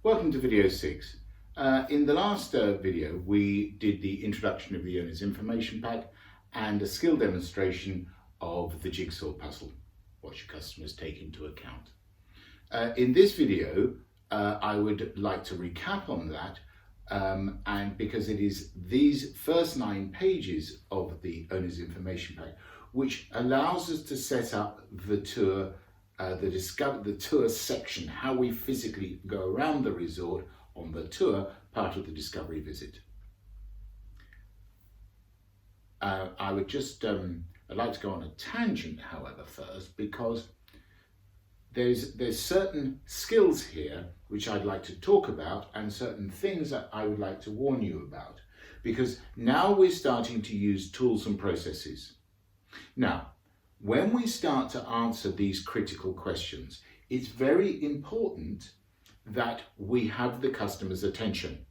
Welcome to video 6. In the last video we did the introduction of the owner's information pack and a skill demonstration of the jigsaw puzzle, what should customers take into account. In this video I would like to recap on that and because it is these first 9 pages of the owner's information pack which allows us to set up the tour, the tour section, how we physically go around the resort on the tour part of the discovery visit. I would just, I'd like to go on a tangent, however, first, because there's certain skills here which I'd like to talk about and certain things that I would like to warn you about, because now we're starting to use tools and processes. Now, when we start to answer these critical questions, it's very important that we have the customer's attention.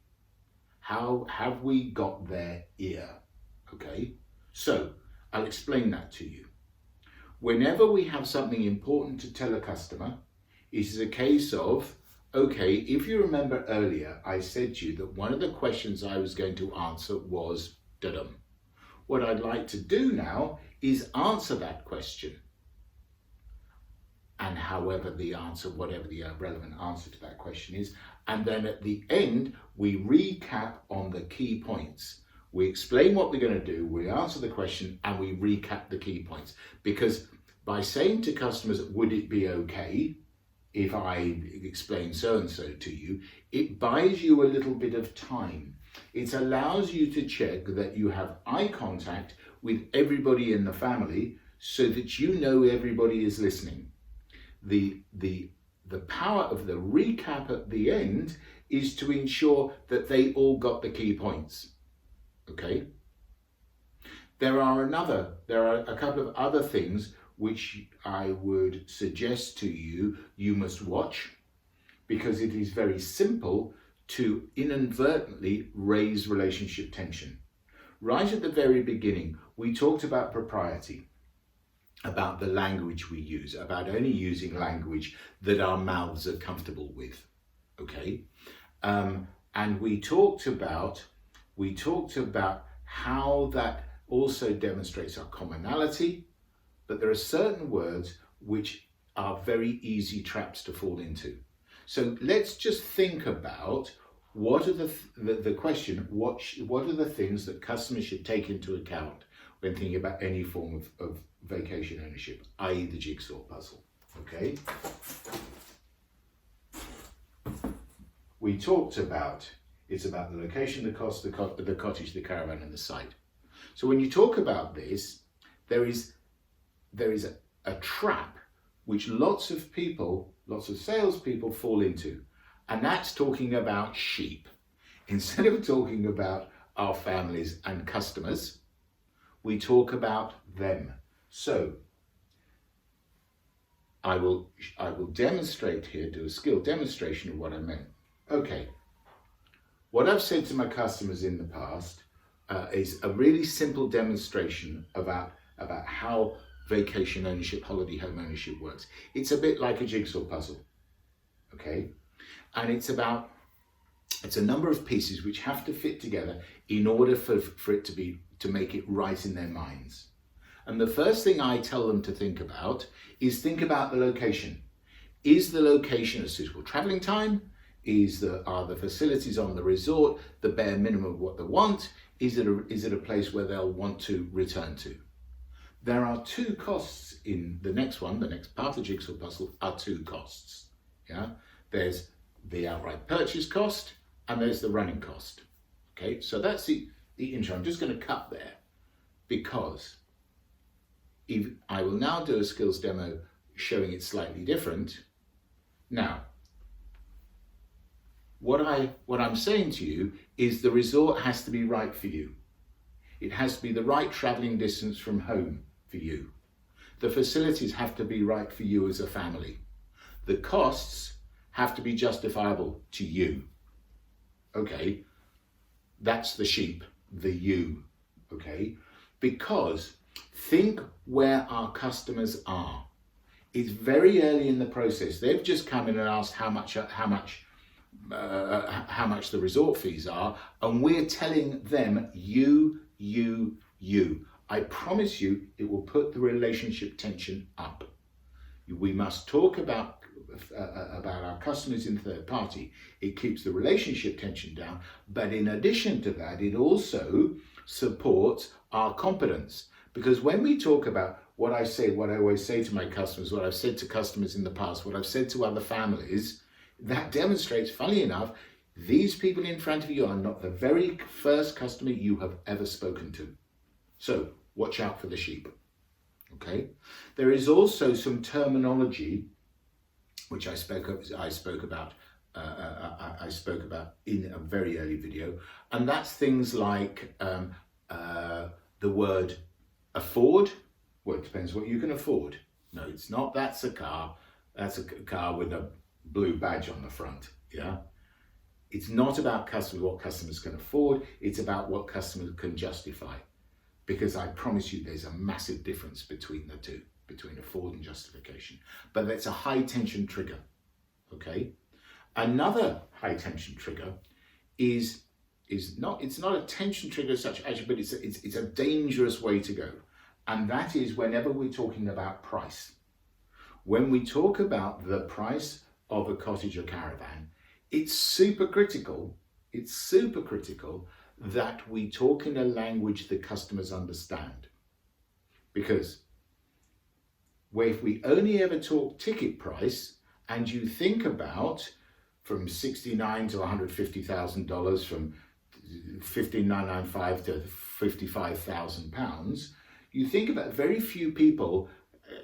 How have we got their ear? Okay, so I'll explain that to you. Whenever we have something important to tell a customer, it is a case of, okay, if you remember earlier, I said to you that one of the questions I was going to answer was da-dum. What I'd like to do now is answer that question. And however the answer, whatever the relevant answer to that question is, and then at the end, we recap on the key points. We explain what we're going to do, we answer the question, and we recap the key points. Because by saying to customers, would it be okay if I explain so-and-so to you, it buys you a little bit of time. It allows you to check that you have eye contact with everybody in the family so that you know everybody is listening. The power of the recap at the end is to ensure that they all got the key points. Okay? There are a couple of other things which I would suggest to you, you must watch, because it is very simple to inadvertently raise relationship tension. Right at the very beginning, we talked about propriety, about the language we use, about only using language that our mouths are comfortable with, okay? And we talked about how that also demonstrates our commonality, but there are certain words which are very easy traps to fall into. So let's just think about what are the question, what are the things that customers should take into account when thinking about any form of vacation ownership, i.e. the jigsaw puzzle, okay? We talked about, it's about the location, the cost, the cottage, the caravan and the site. So when you talk about this, there is a trap which lots of salespeople fall into, and that's talking about sheep. Instead of talking about our families and customers, we talk about them. So I will demonstrate here, do a skill demonstration of what I meant. Okay, what I've said to my customers in the past is a really simple demonstration about how vacation ownership, holiday home ownership works. It's a bit like a jigsaw puzzle, okay? And it's a number of pieces which have to fit together in order for it to make it right in their minds. And the first thing I tell them to think about is think about the location. Is the location a suitable traveling time? Are the facilities on the resort the bare minimum of what they want? Is it a place where they'll want to return to? There are 2 costs in the next one, the next part of the jigsaw puzzle are 2 costs. Yeah, there's the outright purchase cost and there's the running cost. Okay, so that's the intro. I'm just going to cut there because I will now do a skills demo showing it slightly different. Now, what I'm saying to you is the resort has to be right for you. It has to be the right traveling distance from home for you. The facilities have to be right for you as a family. The costs have to be justifiable to you. Okay, that's the sheep, the you, okay? Because think where our customers are. It's very early in the process. They've just come in and asked how much how much the resort fees are, and we're telling them you. I promise you it will put the relationship tension up. We must talk about our customers in third party. It keeps the relationship tension down, but in addition to that, it also supports our competence. Because when we talk about what I always say to my customers, what I've said to customers in the past, what I've said to other families, that demonstrates, funny enough, these people in front of you are not the very first customer you have ever spoken to. So watch out for the sheep. Okay. There is also some terminology which I spoke about in a very early video, and that's things like the word afford. Well, it depends what you can afford. No, it's not. That's a car. That's a car with a blue badge on the front. Yeah. It's not about what customers can afford. It's about what customers can justify. Because I promise you there's a massive difference between the two, between afford and justification. But that's a high tension trigger, okay? Another high tension trigger it's not a tension trigger as such, actually, but it's a dangerous way to go. And that is whenever we're talking about price. When we talk about the price of a cottage or caravan, it's super critical that we talk in a language that customers understand. Because if we only ever talk ticket price, and you think about from $69,000 to $150,000, from $15,995 to £55,000, you think about very few people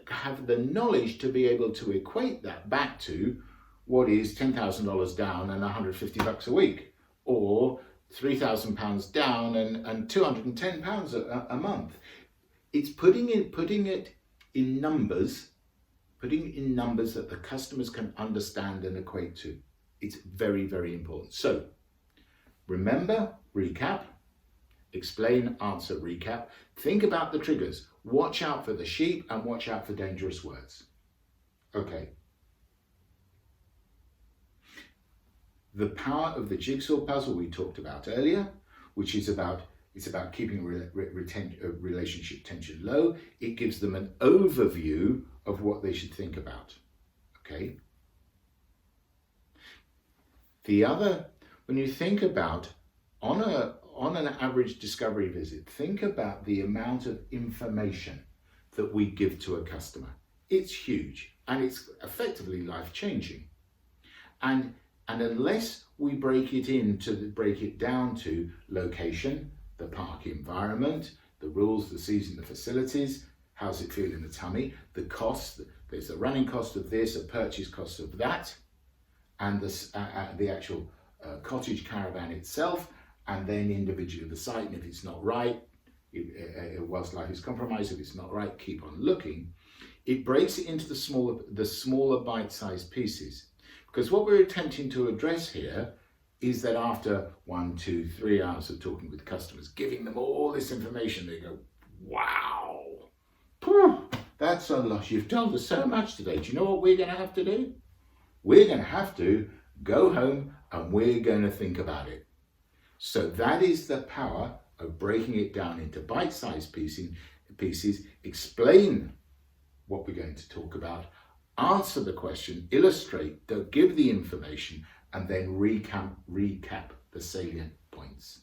have the knowledge to be able to equate that back to what is $10,000 down and $150 a week, or £3,000 down and £210 a month. It's putting it in numbers, that the customers can understand and equate to. It's very, very important. So remember, recap, explain, answer, recap. Think about the triggers. Watch out for the sheep and watch out for dangerous words. Okay. The power of the jigsaw puzzle we talked about earlier, which is about keeping relationship tension low. It gives them an overview of what they should think about. Okay. The other, when you think about on an average discovery visit, think about the amount of information that we give to a customer. It's huge and it's effectively life-changing. And unless we break it down to location, the park environment, the rules, the season, the facilities, how's it feel in the tummy, the cost, there's a running cost of this, a purchase cost of that, and the actual cottage caravan itself, and then individually the site, and if it's not right, whilst life is compromised, if it's not right, keep on looking. It breaks it into the smaller bite-sized pieces. Because what we're attempting to address here is that after 1, 2, 3 hours of talking with customers, giving them all this information, they go, wow, that's a lot. You've told us so much today. Do you know what we're going to have to do? We're going to have to go home and we're going to think about it. So that is the power of breaking it down into bite-sized pieces, explain what we're going to talk about, answer the question, illustrate, give the information, and then recap the salient points.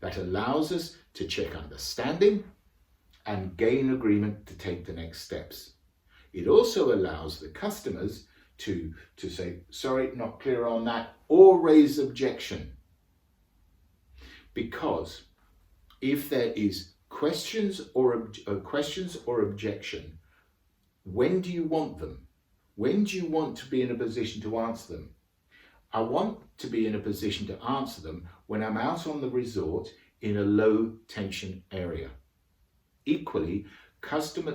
That allows us to check understanding and gain agreement to take the next steps. It also allows the customers to say, sorry, not clear on that, or raise objection. Because if there is questions or objection, when do you want them? When do you want to be in a position to answer them? I want to be in a position to answer them when I'm out on the resort in a low tension area. Equally,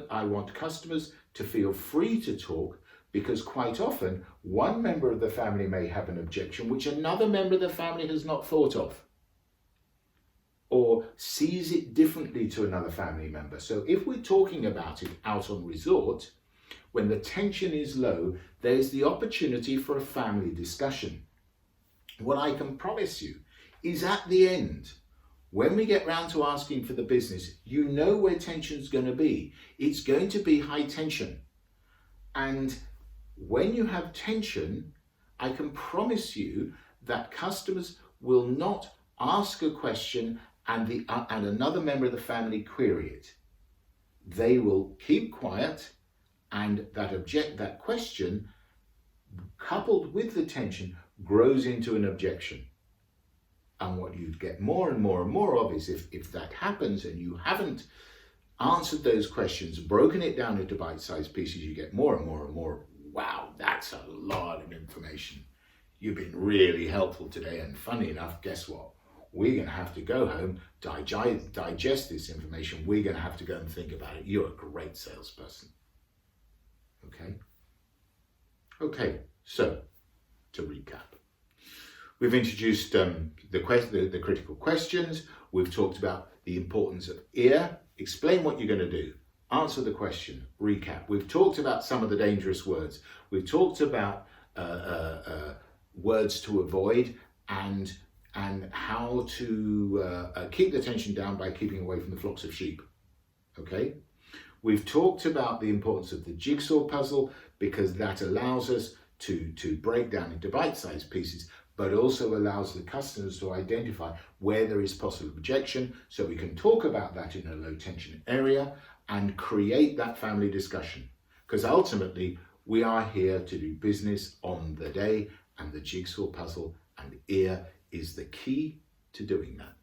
I want customers to feel free to talk, because quite often one member of the family may have an objection which another member of the family has not thought of, or sees it differently to another family member. So if we're talking about it out on resort, when the tension is low, there's the opportunity for a family discussion. what I can promise you is at the end, when we get round to asking for the business, you know where tension's going to be. It's going to be high tension. And when you have tension, I can promise you that customers will not ask a question and another member of the family query it. They will keep quiet, and that question, coupled with the tension, grows into an objection. And what you get more and more and more of is if that happens and you haven't answered those questions, broken it down into bite-sized pieces, you get more and more and more, wow, that's a lot of information. You've been really helpful today, and funny enough, guess what? We're going to have to go home, digest this information. We're going to have to go and think about it. You're a great salesperson. Okay, so to recap. We've introduced the critical questions. We've talked about the importance of ear. Explain what you're going to do. Answer the question. Recap. We've talked about some of the dangerous words. We've talked about words to avoid and how to keep the tension down by keeping away from the flocks of sheep. Okay? We've talked about the importance of the jigsaw puzzle because that allows us to break down into bite-sized pieces, but also allows the customers to identify where there is possible objection, so we can talk about that in a low tension area and create that family discussion. Because ultimately, we are here to do business on the day, and the jigsaw puzzle and ear is the key to doing that.